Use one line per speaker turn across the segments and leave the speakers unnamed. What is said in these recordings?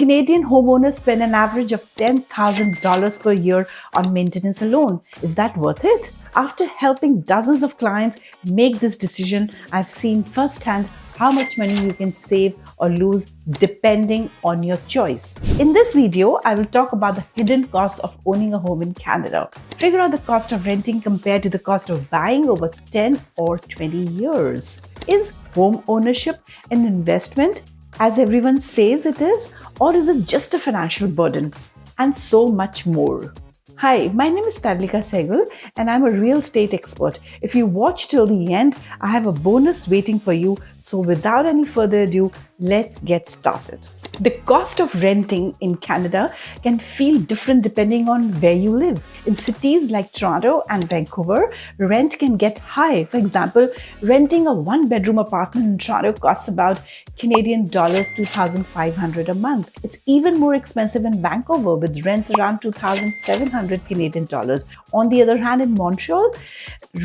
Canadian homeowners spend an average of $10,000 per year on maintenance alone. Is that worth it? After helping dozens of clients make this decision, I've seen firsthand how much money you can save or lose depending on your choice. In this video, I will talk about the hidden costs of owning a home in Canada. Figure out the cost of renting compared to the cost of buying over 10 or 20 years. Is home ownership an investment, as everyone says it is, or is it just a financial burden? And so much more. Hi, my name is Tarlika Sehgal and I'm a real estate expert. If you watch till the end, I have a bonus waiting for you. So without any further ado, let's get started. The cost of renting in Canada can feel different depending on where you live. In cities like Toronto and Vancouver, rent can get high. For example, renting a one-bedroom apartment in Toronto costs about Canadian dollars 2,500 a month. It's even more expensive in Vancouver with rents around 2,700 Canadian dollars. On the other hand, in Montreal,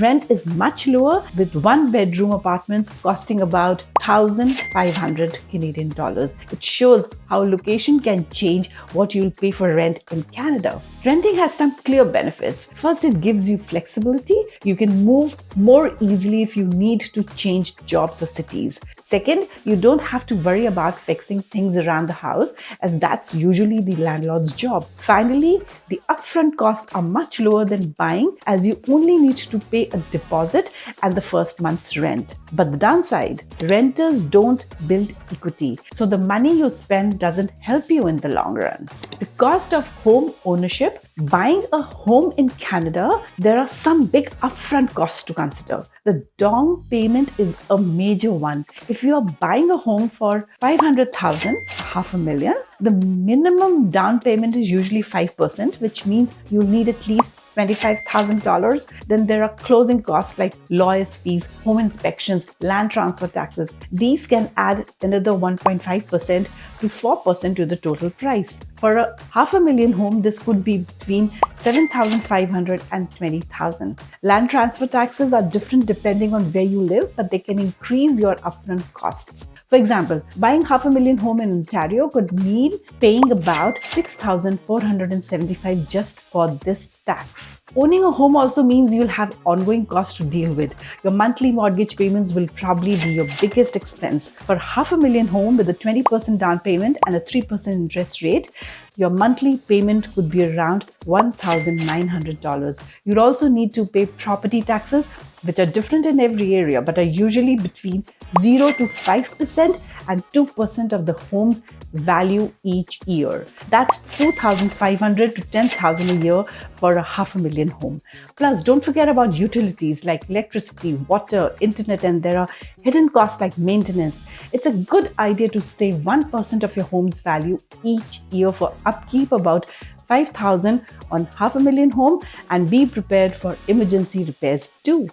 rent is much lower with one-bedroom apartments costing about 1,500 Canadian dollars. It shows how location can change what you'll pay for rent in Canada. Renting has some clear benefits. First, it gives you flexibility. You can move more easily if you need to change jobs or cities. Second, you don't have to worry about fixing things around the house, as that's usually the landlord's job. Finally, the upfront costs are much lower than buying, as you only need to pay a deposit and the first month's rent. But the downside, renters don't build equity, so the money you spend doesn't help you in the long run. The cost of home ownership. Buying a home in Canada, there are some big upfront costs to consider. The down payment is a major one. If you are buying a home for $500,000, $500,000, the minimum down payment is usually 5%, which means you need at least $25,000. Then there are closing costs like lawyers' fees, home inspections, land transfer taxes. These can add another 1.5% to 4% to the total price. For a $500,000 home, this could be between $7,500 and $20,000. Land transfer taxes are different depending on where you live, but they can increase your upfront costs. For example, buying $500,000 home in Ontario could mean paying about $6,475 just for this tax. Owning a home also means you'll have ongoing costs to deal with. Your monthly mortgage payments will probably be your biggest expense. For $500,000 home with a 20% down payment and a 3% interest rate, your monthly payment could be around $1,900. You'd also need to pay property taxes, which are different in every area, but are usually between 0 to 5% and 2% of the home's value each year. That's $2,500 to $10,000 a year for a $500,000 home. Plus, don't forget about utilities like electricity, water, internet, and there are hidden costs like maintenance. It's a good idea to save 1% of your home's value each year for upkeep, about $5,000 on $500,000 home, and be prepared for emergency repairs too.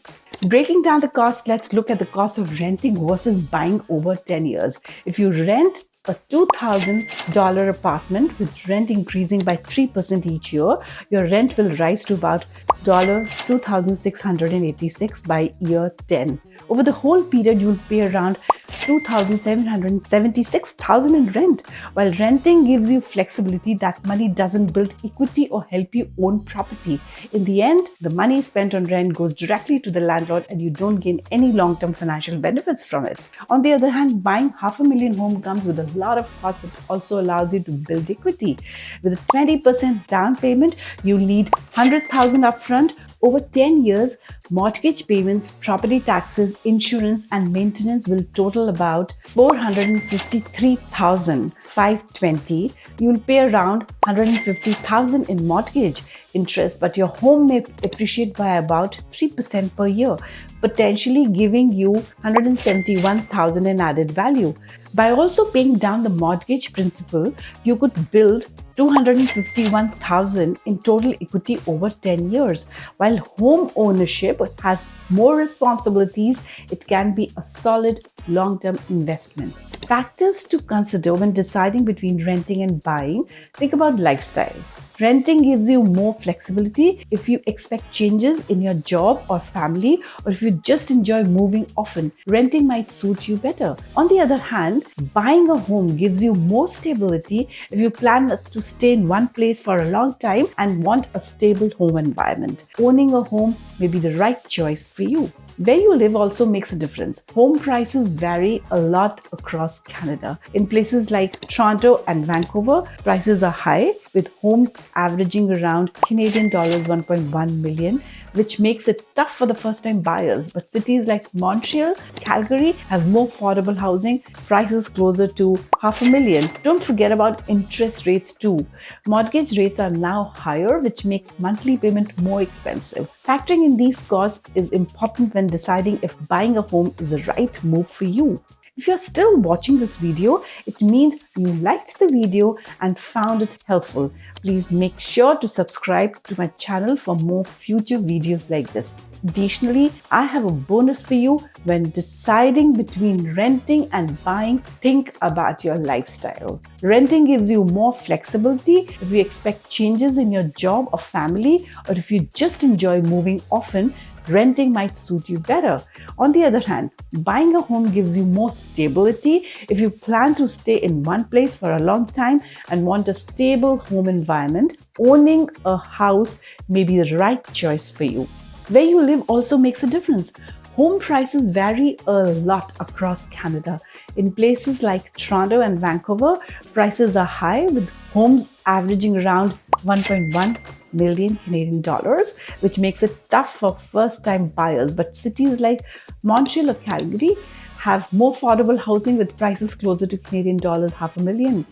Breaking down the cost, let's look at the cost of renting versus buying over 10 years. If you rent a $2,000 apartment with rent increasing by 3% each year, your rent will rise to about $2,686 by year 10. Over the whole period, you'll pay around $2,776 in rent. While renting gives you flexibility, that money doesn't build equity or help you own property. In the end, the money spent on rent goes directly to the landlord and you don't gain any long-term financial benefits from it. On the other hand, buying $500,000 home comes with a lot of costs, but also allows you to build equity. With a 20% down payment, you need $100,000 upfront. Over 10 years, mortgage payments, property taxes, insurance, and maintenance will total about $453,520. You'll pay around $150,000 in mortgage interest, but your home may appreciate by about 3% per year, potentially giving you $171,000 in added value. By also paying down the mortgage principal, you could build $251,000 in total equity over 10 years. While home ownership has more responsibilities, it can be a solid long-term investment. Factors to consider when deciding between renting and buying: think about lifestyle. Renting gives you more flexibility if you expect changes in your job or family, or if you just enjoy moving often. Renting might suit you better. On the other hand, buying a home gives you more stability if you plan to stay in one place for a long time and want a stable home environment. Owning a home may be the right choice for you. Where you live also makes a difference. Home prices vary a lot across Canada. In places like Toronto and Vancouver, prices are high, with homes averaging around Canadian dollars 1.1 million, which makes it tough for the first-time buyers. But cities like Montreal, Calgary have more affordable housing, prices closer to $500,000. Don't forget about interest rates too. Mortgage rates are now higher, which makes monthly payment more expensive. Factoring in these costs is important when deciding if buying a home is the right move for you. If you're still watching this video, it means you liked the video and found it helpful. Please make sure to subscribe to my channel for more future videos like this. Additionally, I have a bonus for you. When deciding between renting and buying, think about your lifestyle. Renting gives you more flexibility if you expect changes in your job or family, or if you just enjoy moving often. Renting might suit you better. On the other hand, buying a home gives you more stability if you plan to stay in one place for a long time and want a stable home environment. Owning a house may be the right choice for you. Where you live also makes a difference. Home prices vary a lot across Canada. In places like Toronto and Vancouver, prices are high, with homes averaging around 1.1 million Canadian dollars, which makes it tough for first-time buyers. But cities like Montreal or Calgary have more affordable housing with prices closer to Canadian dollars $500,000.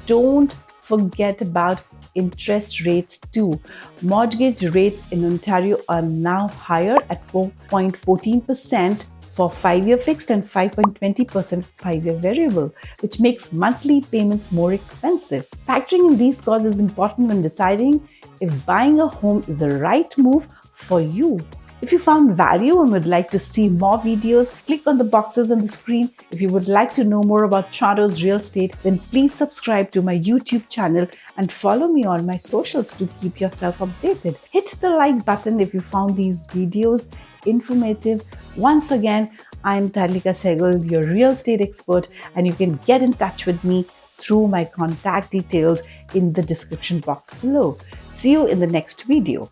Don't forget about interest rates too. Mortgage rates in Ontario are now higher at 4.14% for 5-year fixed and 5.20% 5-year variable, which makes monthly payments more expensive. Factoring in these costs is important when deciding if buying a home is the right move for you. If you found value and would like to see more videos, click on the boxes on the screen. If you would like to know more about Toronto's real estate, then please subscribe to my YouTube channel and follow me on my socials to keep yourself updated. Hit the like button if you found these videos informative. Once again, I'm Tarlika Sehgal, your real estate expert, and you can get in touch with me through my contact details in the description box below. See you in the next video.